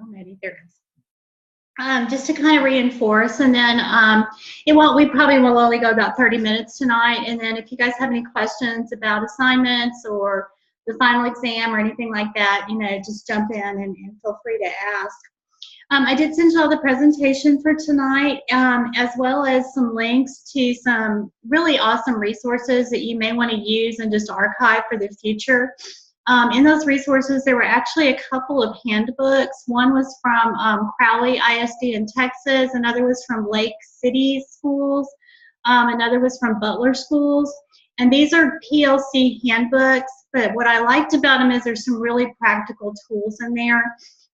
Well, maybe there is. Just to kind of reinforce, and then we probably will only go about 30 minutes tonight, and then if you guys have any questions about assignments or the final exam or anything like that, just jump in and feel free to ask. I did send you all the presentation for tonight, as well as some links to some really awesome resources that you may want to use and just archive for the future. In those resources, there were actually a couple of handbooks. One was from Crowley ISD in Texas. Another was from Lake City Schools. Another was from Butler Schools. And these are PLC handbooks, but what I liked about them is there's some really practical tools in there.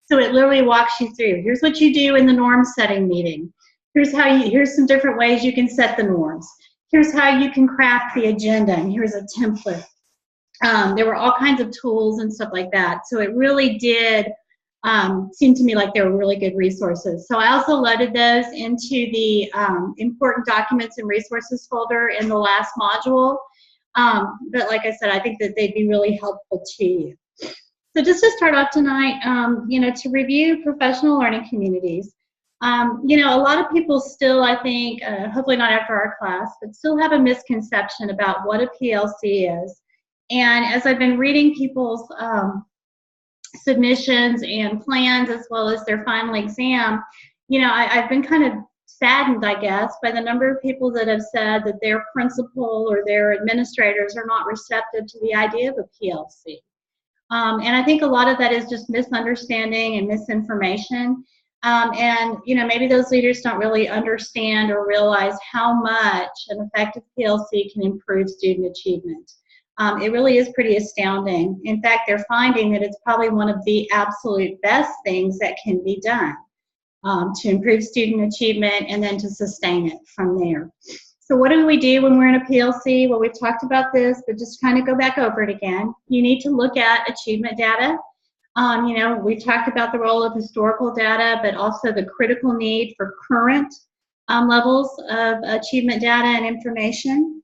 So it literally walks you through. Here's what you do in the norm setting meeting. Here's some different ways you can set the norms. Here's how you can craft the agenda, and here's a template. There were all kinds of tools and stuff like that. So it really did seem to me like they were really good resources. So I also loaded those into the important documents and resources folder in the last module. But like I said, I think that they'd be really helpful to you. So just to start off tonight, to review professional learning communities. A lot of people still, I think, hopefully not after our class, but still have a misconception about what a PLC is. And as I've been reading people's submissions and plans as well as their final exam, I've been kind of saddened, I guess, by the number of people that have said that their principal or their administrators are not receptive to the idea of a PLC. And I think a lot of that is just misunderstanding and misinformation. Maybe those leaders don't really understand or realize how much an effective PLC can improve student achievement. It really is pretty astounding. In fact, they're finding that it's probably one of the absolute best things that can be done to improve student achievement and then to sustain it from there. So what do we do when we're in a PLC? Well, we've talked about this, but just kind of go back over it again. You need to look at achievement data. We've talked about the role of historical data, but also the critical need for current levels of achievement data and information.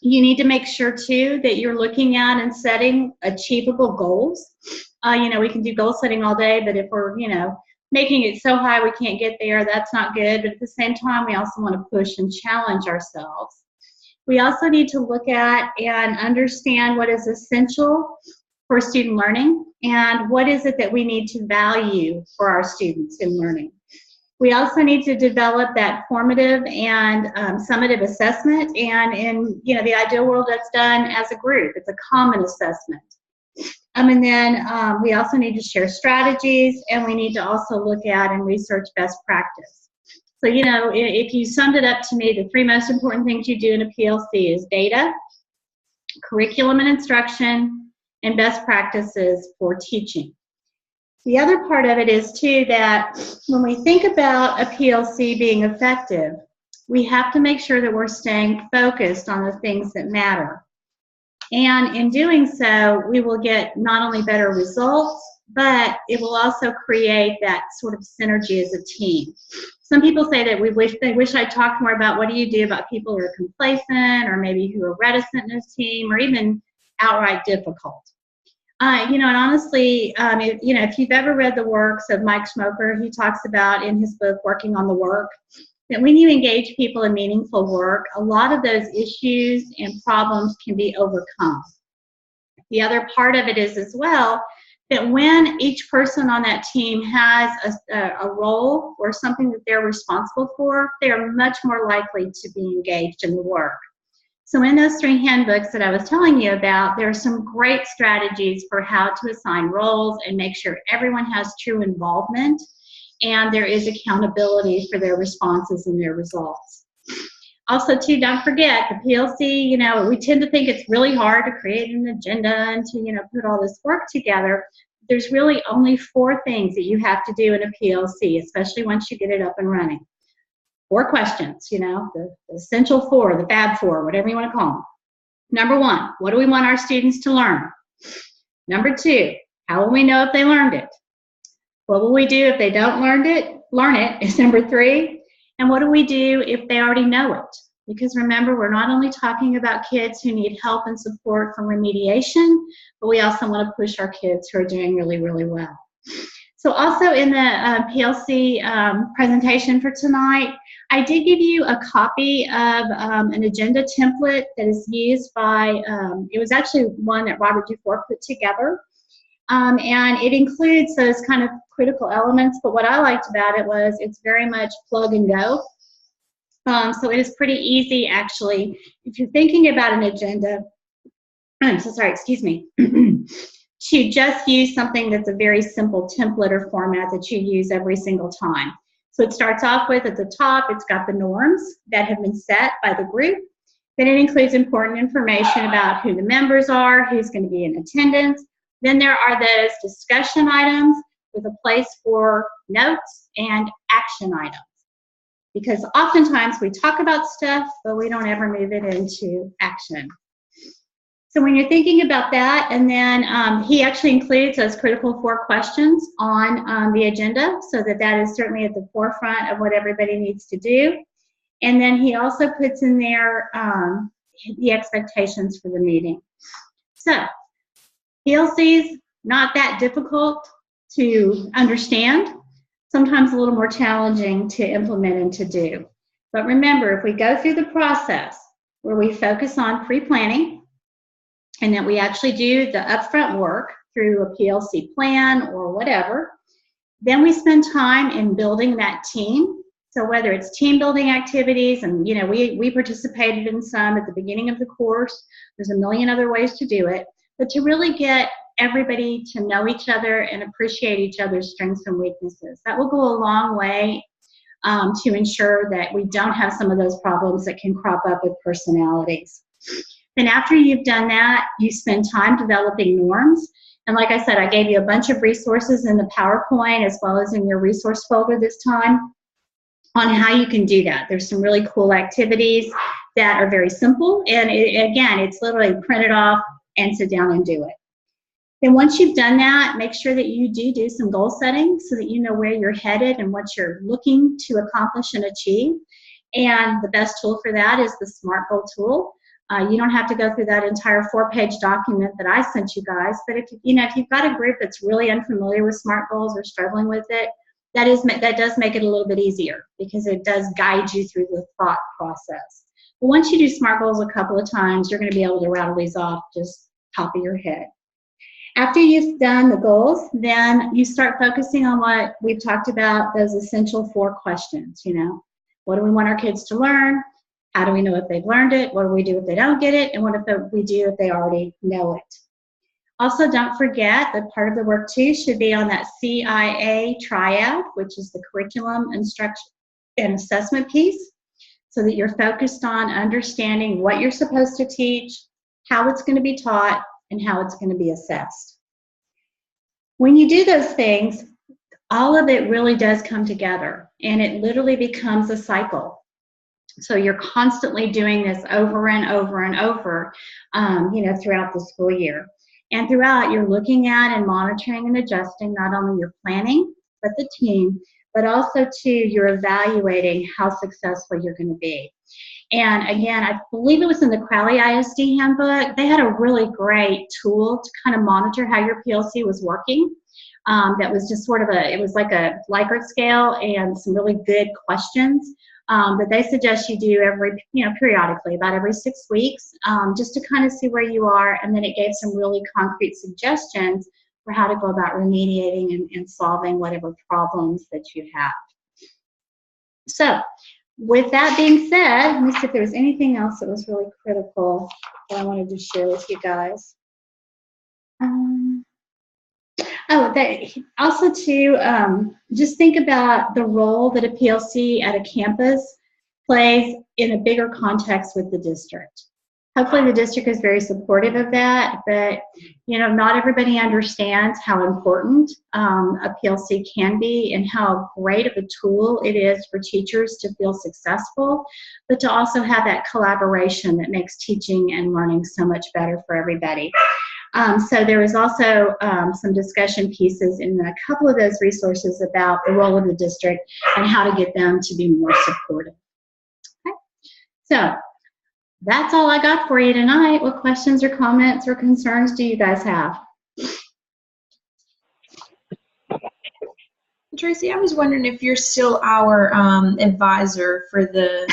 You need to make sure, too, that you're looking at and setting achievable goals. We can do goal setting all day, but if we're, making it so high we can't get there, that's not good. But at the same time, we also want to push and challenge ourselves. We also need to look at and understand what is essential for student learning and what is it that we need to value for our students in learning. We also need to develop that formative and summative assessment, and in the ideal world, that's done as a group. It's a common assessment. And then we also need to share strategies, and we need to also look at and research best practice. So, if you summed it up to me, the three most important things you do in a PLC is data, curriculum and instruction, and best practices for teaching. The other part of it is, too, that when we think about a PLC being effective, we have to make sure that we're staying focused on the things that matter. And in doing so, we will get not only better results, but it will also create that sort of synergy as a team. Some people say that they wish I talked more about what do you do about people who are complacent or maybe who are reticent in a team or even outright difficult. And honestly, if you've ever read the works of Mike Schmoker, he talks about in his book, Working on the Work, that when you engage people in meaningful work, a lot of those issues and problems can be overcome. The other part of it is as well that when each person on that team has a role or something that they're responsible for, they are much more likely to be engaged in the work. So in those three handbooks that I was telling you about, there are some great strategies for how to assign roles and make sure everyone has true involvement and there is accountability for their responses and their results. Also, too, don't forget the PLC, we tend to think it's really hard to create an agenda and to, put all this work together. There's really only 4 things that you have to do in a PLC, especially once you get it up and running. 4 questions, the essential 4, the bad 4, whatever you want to call them. Number 1, what do we want our students to learn? Number 2, how will we know if they learned it? What will we do if they don't learn it is number 3. And what do we do if they already know it? Because remember, we're not only talking about kids who need help and support from remediation, but we also want to push our kids who are doing really, really well. So also in the PLC presentation for tonight, I did give you a copy of an agenda template that is used by, it was actually one that Robert Dufour put together. And it includes those kind of critical elements, but what I liked about it was it's very much plug and go. So it is pretty easy, actually, if you're thinking about an agenda, I'm so sorry, excuse me, to just use something that's a very simple template or format that you use every single time. So it starts off with, at the top, it's got the norms that have been set by the group. Then it includes important information about who the members are, who's going to be in attendance. Then there are those discussion items with a place for notes and action items. Because oftentimes we talk about stuff, but we don't ever move it into action. So when you're thinking about that, and then he actually includes those critical 4 questions on the agenda, so that that is certainly at the forefront of what everybody needs to do. And then he also puts in there the expectations for the meeting. So PLC's not that difficult to understand, sometimes a little more challenging to implement and to do. But remember, if we go through the process where we focus on pre-planning, and that we actually do the upfront work through a PLC plan or whatever, then we spend time in building that team. So whether it's team building activities, and you know, we participated in some at the beginning of the course, there's a million other ways to do it, but to really get everybody to know each other and appreciate each other's strengths and weaknesses. That will go a long way to ensure that we don't have some of those problems that can crop up with personalities. Then after you've done that, you spend time developing norms. And like I said, I gave you a bunch of resources in the PowerPoint as well as in your resource folder this time on how you can do that. There's some really cool activities that are very simple. And again, it's literally print it off and sit down and do it. Then once you've done that, make sure that you do some goal setting so that you know where you're headed and what you're looking to accomplish and achieve. And the best tool for that is the SMART Goal tool. You don't have to go through that entire 4-page document that I sent you guys, but if you've got a group that's really unfamiliar with SMART goals or struggling with it, that does make it a little bit easier because it does guide you through the thought process. But once you do SMART goals a couple of times, you're going to be able to rattle these off just top of your head. After you've done the goals, then you start focusing on what we've talked about, those essential 4 questions. You know, what do we want our kids to learn? How do we know if they've learned it? What do we do if they don't get it? And what if we do if they already know it? Also, don't forget that part of the work too should be on that CIA triad, which is the curriculum, instruction, and assessment piece, so that you're focused on understanding what you're supposed to teach, how it's going to be taught, and how it's going to be assessed. When you do those things, all of it really does come together, and it literally becomes a cycle. So you're constantly doing this over and over and over, throughout the school year. And throughout, you're looking at and monitoring and adjusting not only your planning, but the team, but also too, you're evaluating how successful you're going to be. And again, I believe it was in the Crowley ISD handbook, they had a really great tool to kind of monitor how your PLC was working. That was just sort of it was like a Likert scale and some really good questions. That they suggest you do periodically, about every 6 weeks, just to kind of see where you are. And then it gave some really concrete suggestions for how to go about remediating and solving whatever problems that you have. So with that being said, let me see if there was anything else that was really critical that I wanted to share with you guys. Also too, just think about the role that a PLC at a campus plays in a bigger context with the district. Hopefully the district is very supportive of that, but not everybody understands how important a PLC can be and how great of a tool it is for teachers to feel successful, but to also have that collaboration that makes teaching and learning so much better for everybody. So there was also some discussion pieces in a couple of those resources about the role of the district and how to get them to be more supportive. Okay. So that's all I got for you tonight. What questions or comments or concerns do you guys have? Tracy, I was wondering if you're still our advisor for the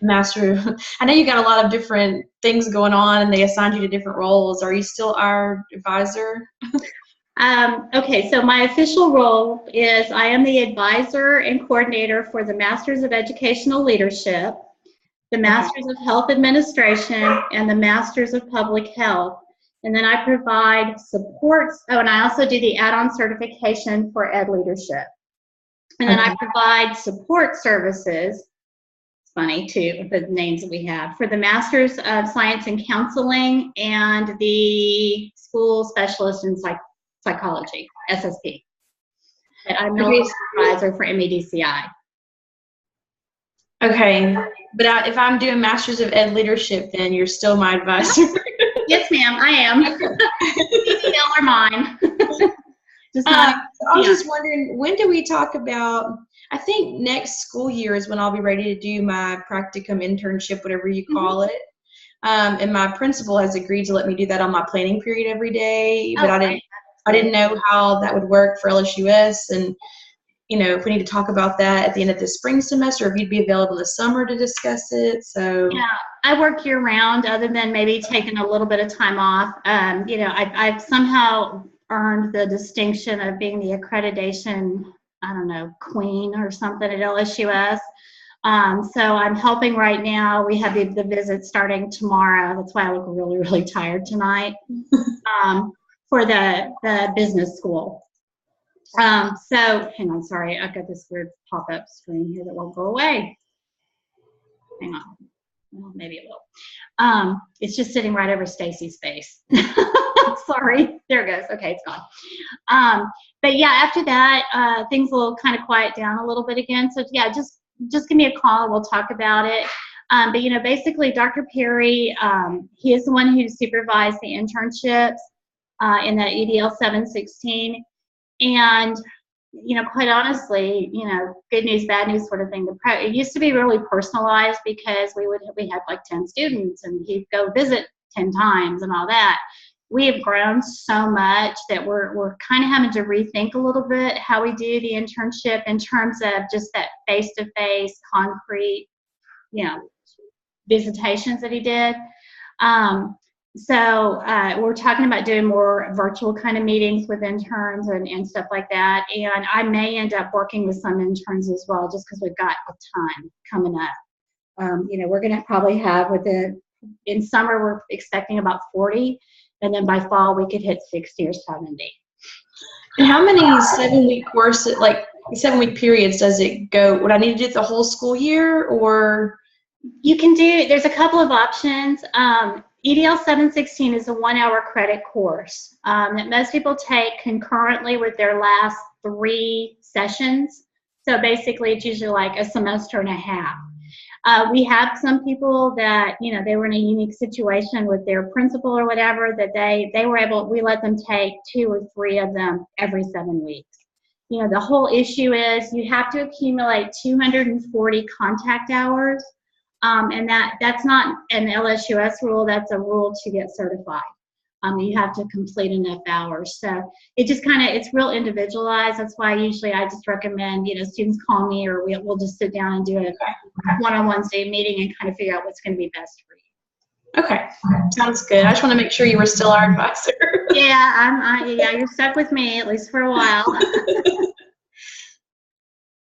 master. I know you got a lot of different things going on and they assigned you to different roles. Are you still our advisor? Okay, so my official role is I am the advisor and coordinator for the Masters of Educational Leadership, the Masters of Health Administration, and the Masters of Public Health. And then I provide supports. Oh, and I also do the add-on certification for Ed Leadership. And then I provide support services. It's funny, too, the names that we have, for the Masters of Science and Counseling and the School Specialist in Psychology, SSP. But I'm no advisor for MEDCI. Okay, but if I'm doing Masters of Ed Leadership, then you're still my advisor. Yes, ma'am, I am. Details are mine. I was just wondering, when do we talk about, I think next school year is when I'll be ready to do my practicum internship, whatever you call it. And my principal has agreed to let me do that on my planning period every day, but I didn't know how that would work for LSUS, and you know, if we need to talk about that at the end of the spring semester, or if you'd be available this summer to discuss it. So yeah, I work year round, other than maybe taking a little bit of time off. You know, I've somehow earned the distinction of being the accreditation, I don't know, queen or something at LSUS. So I'm helping right now. We have the visit starting tomorrow. That's why I look really, really tired tonight. For the business school. So hang on, sorry, I've got this weird pop-up screen here that won't go away. Hang on, well, maybe it will. It's just sitting right over Stacy's face. Sorry, there it goes. Okay, it's gone. But yeah, after that, things will kind of quiet down a little bit again. So yeah, just give me a call. We'll talk about it. But you know, basically, Dr. Perry, he is the one who supervised the internships in the EDL 716. And, you know, quite honestly, you know, good news, bad news sort of thing. It used to be really personalized because we had like 10 students and he'd go visit 10 times and all that. We have grown so much that we're kind of having to rethink a little bit how we do the internship in terms of just that face-to-face, concrete, you know, visitations that he did. So we're talking about doing more virtual kind of meetings with interns and stuff like that. And I may end up working with some interns as well, just because we've got a ton coming up. You know, we're going to probably have in summer, we're expecting about 40. And then by fall, we could hit 60 or 70. And how many 7-week courses, like 7-week periods does it go? Would I need to do it the whole school year, or? You can do, there's a couple of options. EDL 716 is a 1-hour credit course that most people take concurrently with their last 3 sessions. So basically, it's usually like a semester and a half. We have some people that, you know, they were in a unique situation with their principal or whatever, that they were able, we let them take 2 or 3 of them every 7 weeks. You know, the whole issue is you have to accumulate 240 contact hours. And that's not an LSUS rule, that's a rule to get certified. You have to complete enough hours. So it just kind of, it's real individualized. That's why usually I just recommend, you know, students call me, or we'll just sit down and do a one-on-one Zoom meeting and kind of figure out what's going to be best for you. Okay, sounds good. I just want to make sure you were still our advisor. Yeah, yeah, you're stuck with me, at least for a while.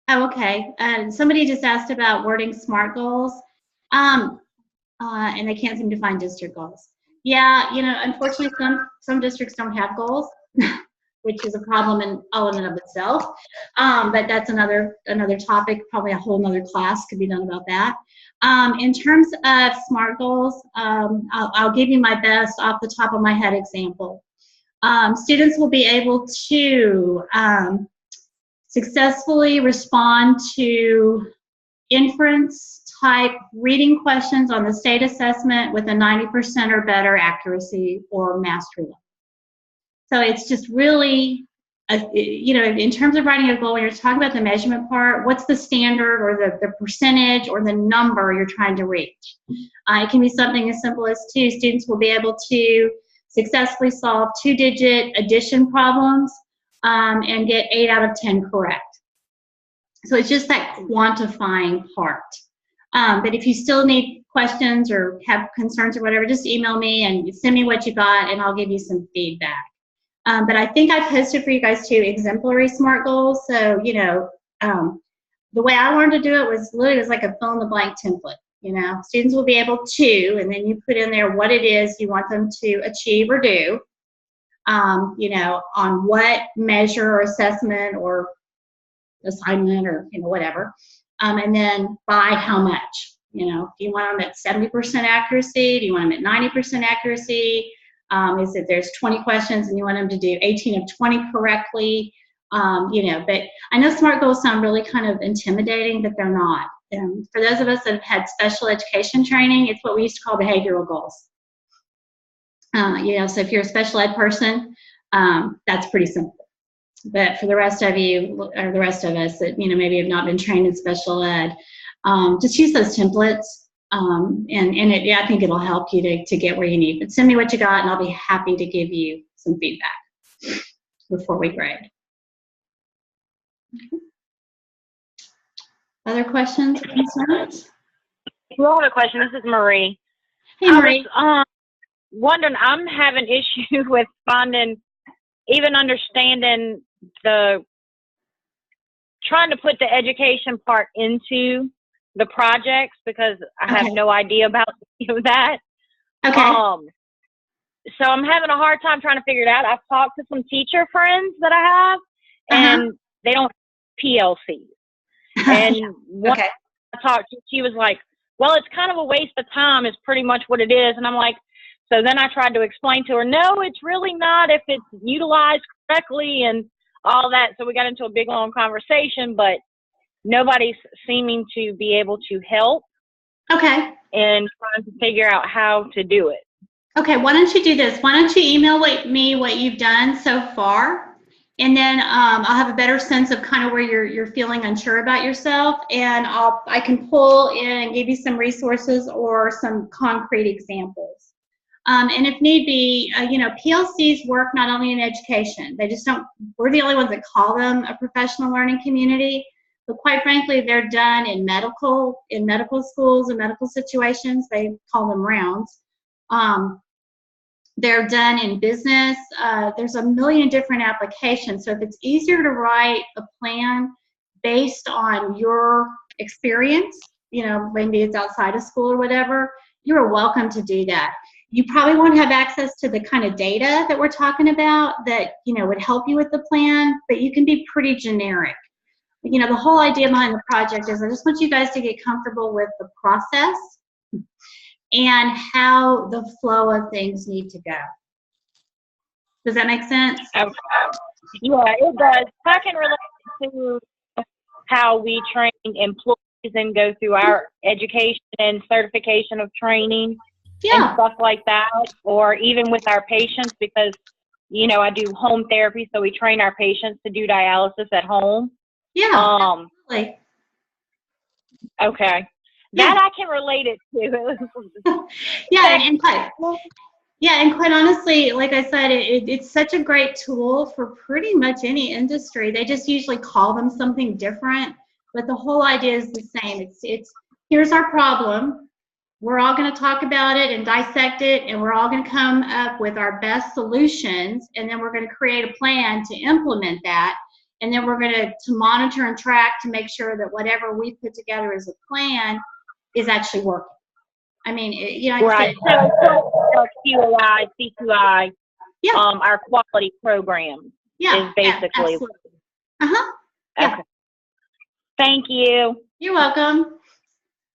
Oh, okay. Somebody just asked about wording SMART goals. And they can't seem to find district goals. Yeah, you know, unfortunately, some districts don't have goals, which is a problem in and of itself. But that's another topic. Probably a whole nother class could be done about that. In terms of SMART goals, I'll give you my best off the top of my head example. Students will be able to successfully respond to inference type reading questions on the state assessment with a 90% or better accuracy or mastery level. So it's just really, you know, in terms of writing a goal, when you're talking about the measurement part, what's the standard or the percentage or the number you're trying to reach? It can be something as simple as 2 students will be able to successfully solve 2-digit addition problems and get 8 out of 10 correct. So it's just that quantifying part. But if you still need questions or have concerns or whatever, just email me and send me what you got, and I'll give you some feedback. But I think I posted for you guys too exemplary SMART goals. So, you know, the way I learned to do it was literally like a fill in the blank template. You know, students will be able to, and then you put in there what it is you want them to achieve or do, you know, on what measure or assessment or assignment or, you know, whatever. And then by how much. You know, do you want them at 70% accuracy? Do you want them at 90% accuracy? Is it there's 20 questions and you want them to do 18 of 20 correctly? You know, but I know SMART goals sound really kind of intimidating, but they're not. For those of us that have had special education training, it's what we used to call behavioral goals. You know, so if you're a special ed person, that's pretty simple. But for the rest of you, or the rest of us that, you know, maybe have not been trained in special ed, just use those templates. Yeah, I think it'll help you to get where you need. But send me what you got, and I'll be happy to give you some feedback before we grade. Okay. Other questions or concerns? Well, I have a question. This is Marie. Hey, Marie. I was wondering, I'm having issue with even understanding trying to put the education part into the projects because I have no idea about that. Okay. So I'm having a hard time trying to figure it out. I've talked to some teacher friends that I have, and they don't PLCs. And when I talked to, she was like, well, it's kind of a waste of time is pretty much what it is. And I'm like, so then I tried to explain to her, no, it's really not if it's utilized correctly and all that. So we got into a big, long conversation, but nobody's seeming to be able to help. Okay. And trying to figure out how to do it. Okay, why don't you do this? Why don't you email me what you've done so far? And then I'll have a better sense of kind of where you're feeling unsure about yourself, and I can pull in and give you some resources or some concrete examples. And if need be, you know, PLCs work not only in education. They just don't. We're the only ones that call them a professional learning community, but quite frankly, they're done in medical schools and medical situations. They call them rounds. They're done in business. There's a million different applications. So if it's easier to write a plan based on your experience, you know, maybe it's outside of school or whatever, you're welcome to do that. You probably won't have access to the kind of data that we're talking about that, you know, would help you with the plan, but you can be pretty generic. You know, the whole idea behind the project is I just want you guys to get comfortable with the process and how the flow of things need to go. Does that make sense? Okay. Yeah, it does. I can relate to how we train employees and go through our education and certification of training and stuff like that, or even with our patients because, you know, I do home therapy, so we train our patients to do dialysis at home. Yeah, absolutely. Okay. That I can relate it to. And quite honestly, like I said, it's such a great tool for pretty much any industry. They just usually call them something different, but the whole idea is the same. It's here's our problem. We're all going to talk about it and dissect it, and we're all going to come up with our best solutions, and then we're going to create a plan to implement that. And then we're going to monitor and track to make sure that whatever we put together as a plan is actually working. I mean, you know, right. So QAI, CQI, our quality program is basically. Okay. Thank you. You're welcome.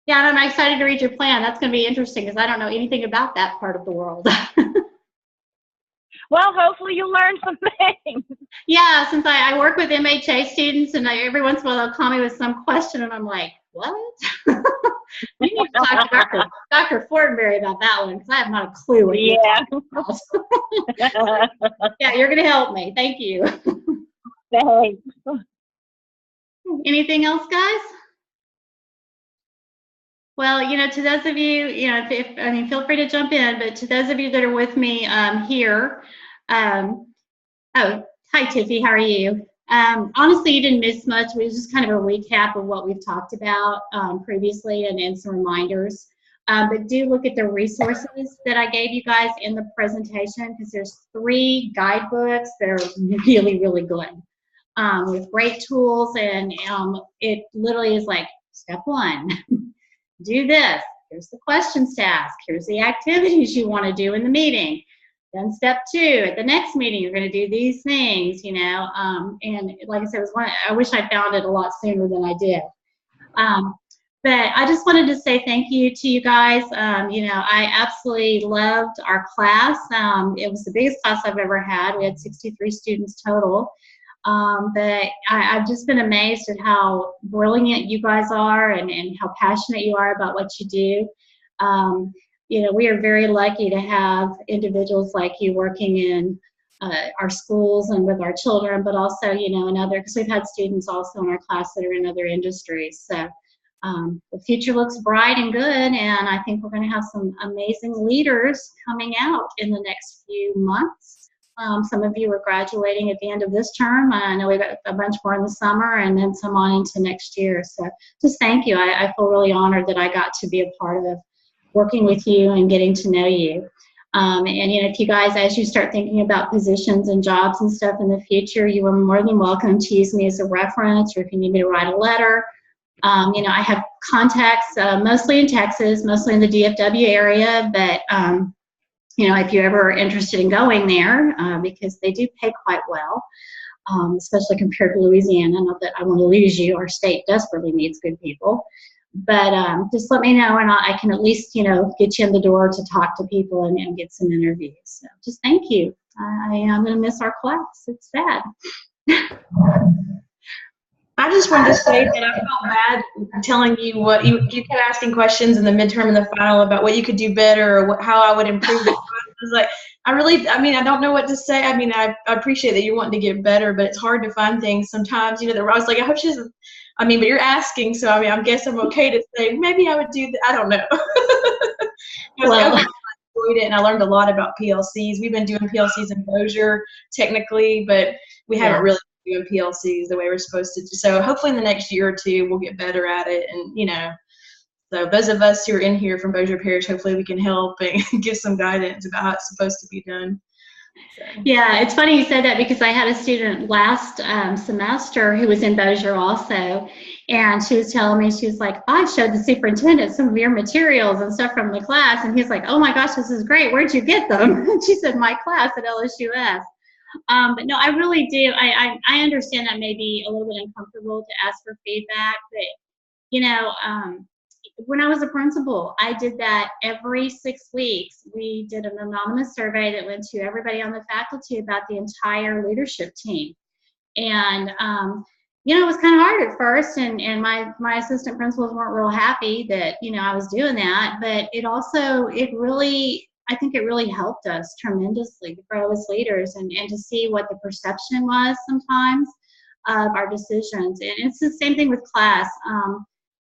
Yeah, and I'm excited to read your plan. That's going to be interesting because I don't know anything about that part of the world. Well, hopefully you'll learn some things. Yeah, since I work with MHA students, and every once in a while they'll call me with some question, and I'm like, what? You need to talk to Dr. Fortenberry about that one, because I have not a clue what you're talking about. Yeah, you're going to help me. Thank you. Thanks. Anything else, guys? Well, you know, to those of you, you know, feel free to jump in, but to those of you that are with me here, oh, hi, Tiffy, how are you? Honestly, you didn't miss much. It was just kind of a recap of what we've talked about previously and some reminders. But do look at the resources that I gave you guys in the presentation, because there's 3 guidebooks that are really, really good with great tools. And it literally is like, step 1, do this. Here's the questions to ask. Here's the activities you want to do in the meeting. Then step 2, at the next meeting, you're going to do these things, you know. And like I said, it was I wish I found it a lot sooner than I did. But I just wanted to say thank you to you guys. You know, I absolutely loved our class. It was the biggest class I've ever had. We had 63 students total. But I've just been amazed at how brilliant you guys are and how passionate you are about what you do. You know, we are very lucky to have individuals like you working in our schools and with our children, but also, you know, in other, because we've had students also in our class that are in other industries. So the future looks bright and good, and I think we're going to have some amazing leaders coming out in the next few months. Some of you are graduating at the end of this term. I know we've got a bunch more in the summer and then some on into next year. So just thank you. I feel really honored that I got to be a part of working with you and getting to know you. And you know, if you guys, as you start thinking about positions and jobs and stuff in the future, you are more than welcome to use me as a reference, or if you need me to write a letter. You know, I have contacts mostly in Texas, mostly in the DFW area, but you know, if you're ever interested in going there, because they do pay quite well, especially compared to Louisiana. Not that I want to lose you. Our state desperately needs good people. But just let me know, and I can at least, you know, get you in the door to talk to people and get some interviews. So just thank you. I'm going to miss our class. It's sad. I just wanted to say that I felt bad telling you what you kept asking questions in the midterm and the final about what you could do better or how I would improve it. I was like, I mean, I don't know what to say. I mean, I appreciate that you're wanting to get better, but it's hard to find things sometimes, you know, I was like, I hope she's, I mean, but you're asking, so I mean, I guess I'm okay to say, maybe I would do that. I don't know. I enjoyed it, and I learned a lot about PLCs. We've been doing PLCs in Bossier technically, but we haven't really doing PLCs the way we're supposed to. So hopefully in the next year or 2 we'll get better at it, and you know, so those of us who are in here from Bossier Parish, hopefully we can help and give some guidance about how it's supposed to be done. So. Yeah, it's funny you said that, because I had a student last semester who was in Bossier also, and she was telling me, she was like, I showed the superintendent some of your materials and stuff from the class, and he's like, oh my gosh, this is great, where'd you get them? And she said, my class at LSUS. But no, I really do. I understand that may be a little bit uncomfortable to ask for feedback, but you know, when I was a principal, I did that every 6 weeks. We did an anonymous survey that went to everybody on the faculty about the entire leadership team. And, you know, it was kind of hard at first, and my assistant principals weren't real happy that, you know, I was doing that, but I think it really helped us tremendously to grow as leaders and to see what the perception was sometimes of our decisions. And it's the same thing with class.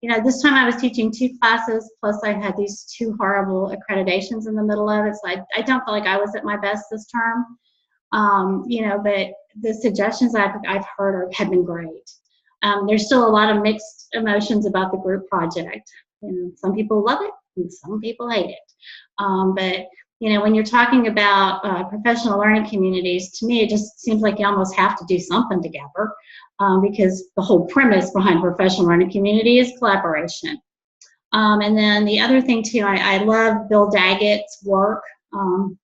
You know, this time I was teaching 2 classes, plus I had these 2 horrible accreditations in the middle of it, so I don't feel like I was at my best this term. You know, but the suggestions I've heard have been great. There's still a lot of mixed emotions about the group project. You know, some people love it and some people hate it. But you know, when you're talking about professional learning communities, to me it just seems like you almost have to do something together, because the whole premise behind professional learning community is collaboration. And then the other thing too, I love Bill Daggett's work. And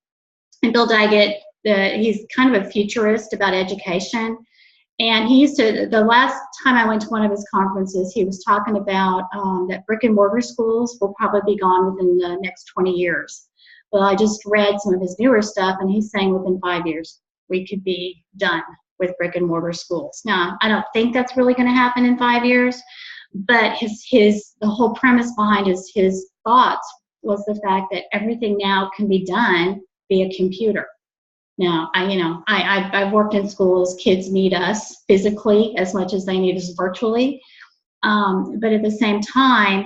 Bill Daggett, he's kind of a futurist about education. And he used to, the last time I went to one of his conferences, he was talking about that brick and mortar schools will probably be gone within the next 20 years. Well, I just read some of his newer stuff, and he's saying within 5 years we could be done with brick and mortar schools. Now, I don't think that's really going to happen in 5 years, but the whole premise behind his thoughts was the fact that everything now can be done via computer. Now, I've worked in schools. Kids need us physically as much as they need us virtually. But at the same time,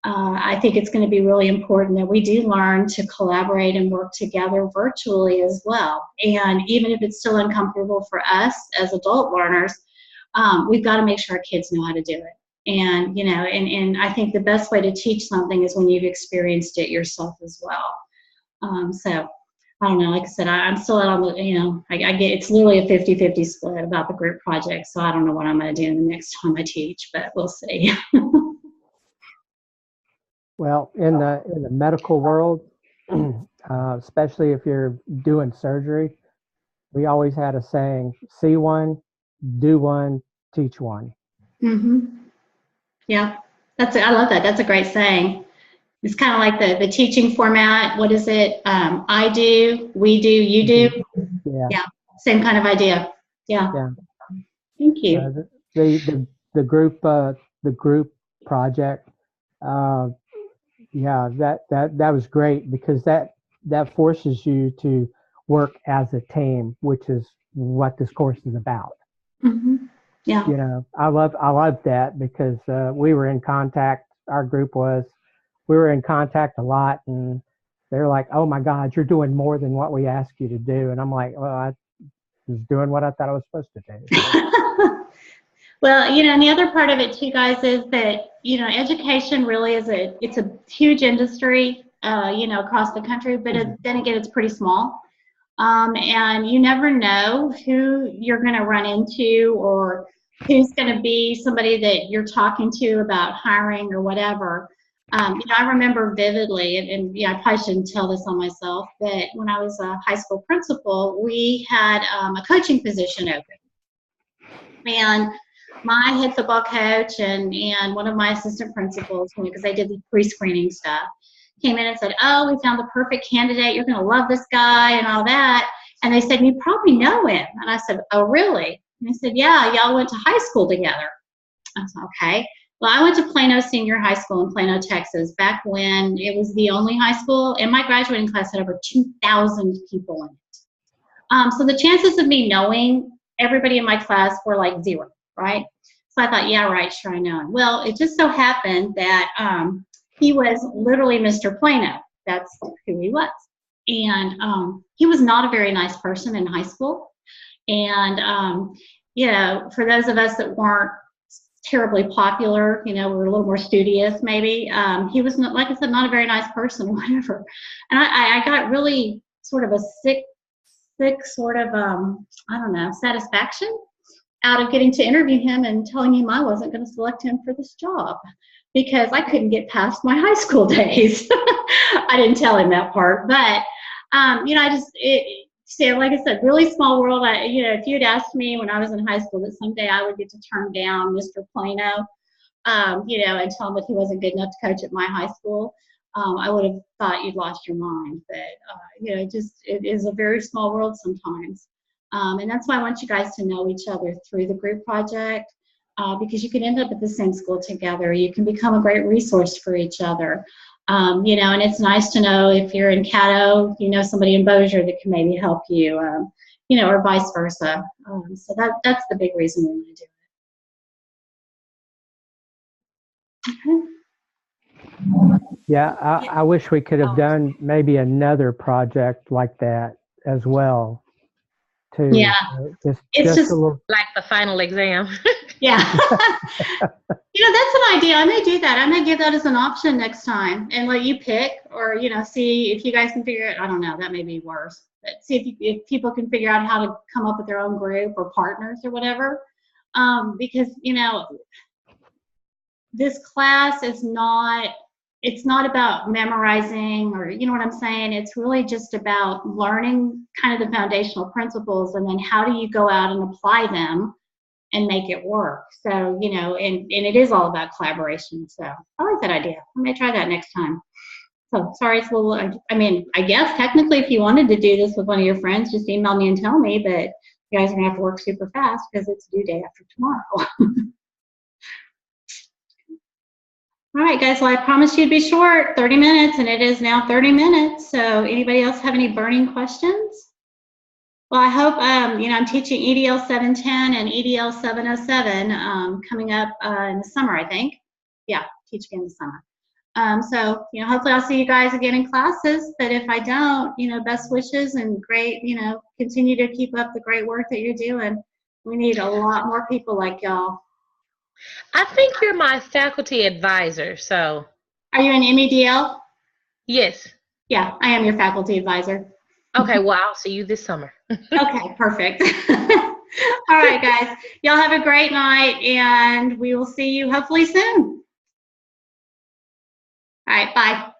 I think it's going to be really important that we do learn to collaborate and work together virtually as well. And even if it's still uncomfortable for us as adult learners, we've got to make sure our kids know how to do it. And, you know, and I think the best way to teach something is when you've experienced it yourself as well. So I don't know, like I said, I'm still out on the, you know, I get, it's literally a 50-50 split about the group project. So I don't know what I'm going to do the next time I teach, but we'll see. Well, in the medical world, especially if you're doing surgery, we always had a saying: see one, do one, teach one. Mm-hmm. Yeah, I love that. That's a great saying. It's kind of like the teaching format. What is it? I do, we do, you do. Yeah. Yeah, same kind of idea. Yeah. Yeah. Thank you. The group project. Yeah, that was great, because that forces you to work as a team, which is what this course is about. Mm-hmm. Yeah. You know, I love that, because we were in contact. Our group we were in contact a lot, and they're like, "Oh my God, you're doing more than what we asked you to do." And I'm like, "Well, I was doing what I thought I was supposed to do." Well, you know, and the other part of it too, guys, is that, you know, education really is it's a huge industry, you know, across the country, but then again, it's pretty small. And you never know who you're going to run into, or who's going to be somebody that you're talking to about hiring or whatever. You know, I remember vividly, and yeah, I probably shouldn't tell this on myself, but when I was a high school principal, we had a coaching position open. And my head football coach and one of my assistant principals, because they did the pre-screening stuff, came in and said, "Oh, we found the perfect candidate. You're going to love this guy," and all that. And they said, "You probably know him." And I said, "Oh, really?" And they said, "Yeah, y'all went to high school together." I said, "Okay." Well, I went to Plano Senior High School in Plano, Texas, back when it was the only high school, and my graduating class had over 2,000 people in it. So the chances of me knowing everybody in my class were like zero, right? So I thought, yeah, right, sure, I know him. Well, it just so happened that he was literally Mr. Plano. That's who he was. And he was not a very nice person in high school. And, you know, for those of us that weren't terribly popular, you know, we were a little more studious maybe, he was, not, like I said, not a very nice person, whatever. And I got really sort of a sick sort of, I don't know, satisfaction out of getting to interview him and telling him I wasn't going to select him for this job because I couldn't get past my high school days. I didn't tell him that part, but, you know, like I said, really small world. You know, if you had asked me when I was in high school that someday I would get to turn down Mr. Plano, you know, and tell him that he wasn't good enough to coach at my high school, I would have thought you'd lost your mind. But, you know, it is a very small world sometimes. And that's why I want you guys to know each other through the group project, because you can end up at the same school together. You can become a great resource for each other. You know, and it's nice to know if you're in Caddo, you know somebody in Bossier that can maybe help you, you know, or vice versa. So that's the big reason we want to do it. Okay. Yeah, I wish we could have done maybe another project like that as well, too. Yeah, it's just a little like the final exam. Yeah. You know, that's an idea. I may do that. I may give that as an option next time and let you pick, or, you know, see if you guys can figure it. I don't know. That may be worse. But see if people can figure out how to come up with their own group or partners or whatever. Because, you know, this class is it's not about memorizing, or, you know what I'm saying? It's really just about learning kind of the foundational principles, and then how do you go out and apply them and make it work. So, you know, and it is all about collaboration. So I like that idea. I may try that next time. So sorry, it's a little, I mean, I guess technically if you wanted to do this with one of your friends, just email me and tell me, but you guys are gonna have to work super fast because it's due day after tomorrow. All right, guys, well, I promised you'd be short, 30 minutes, and it is now 30 minutes. So anybody else have any burning questions? Well, I hope, you know, I'm teaching EDL 710 and EDL 707 coming up in the summer, I think. Yeah, teach again in the summer. So, you know, hopefully I'll see you guys again in classes, but if I don't, you know, best wishes and great, you know, continue to keep up the great work that you're doing. We need a lot more people like y'all. I think you're my faculty advisor, so. Are you an MEDL? Yes. Yeah, I am your faculty advisor. Okay, well, I'll see you this summer. Okay, perfect. All right, guys. Y'all have a great night, and we will see you hopefully soon. All right, bye.